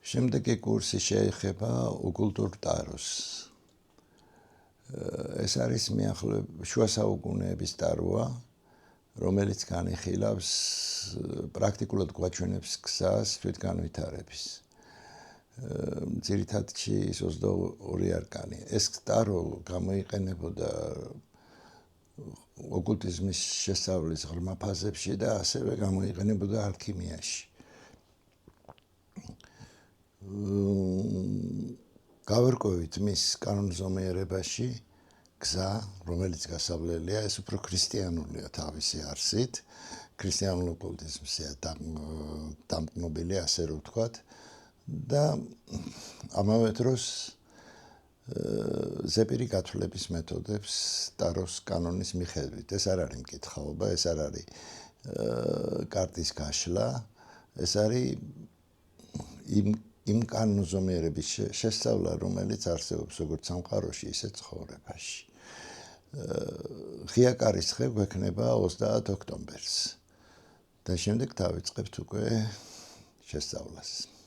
შემდეგი კურსი შეეხება ოკულტურ ტაროს. ეს არის შუა საუკუნეების ტაროა, რომელიც განიხილავს პრაქტიკულად გვაჩვენებს გზას თვითგანვითარების. ძირითადში 22 არკანი. ეს ტარო გამოიყენებოდა ოკულტიზმის შესწავლის ღრმა ფაზებში და ასევე გამოიყენებოდა ალქიმიაში. გავერკვევით მის კანონზომიერებაში გზა, რომელიც გასავლელია, ეს უფრო ქრისტიანულია თავისი არსით, ქრისტიანულ ოკულტიზმზეა დამკნობილი, ასე რომ ვთქვათ, და ამავე დროს ზეპირი გათვლების მეთოდებს ტაროს კანონის მიხედვით. ეს არ არის მკითხაობა, ეს არ არის კარტის გაშლა, ეს არის იმ კანონზომიერების შესწავლა, რომელიც არსებობს როგორც სამყაროში, ისე ცხოვრებაში. ღია კარის დღე გვექნება 30 ოქტომბერს და შემდეგ დავიწყებთ უკვე შესწავლას.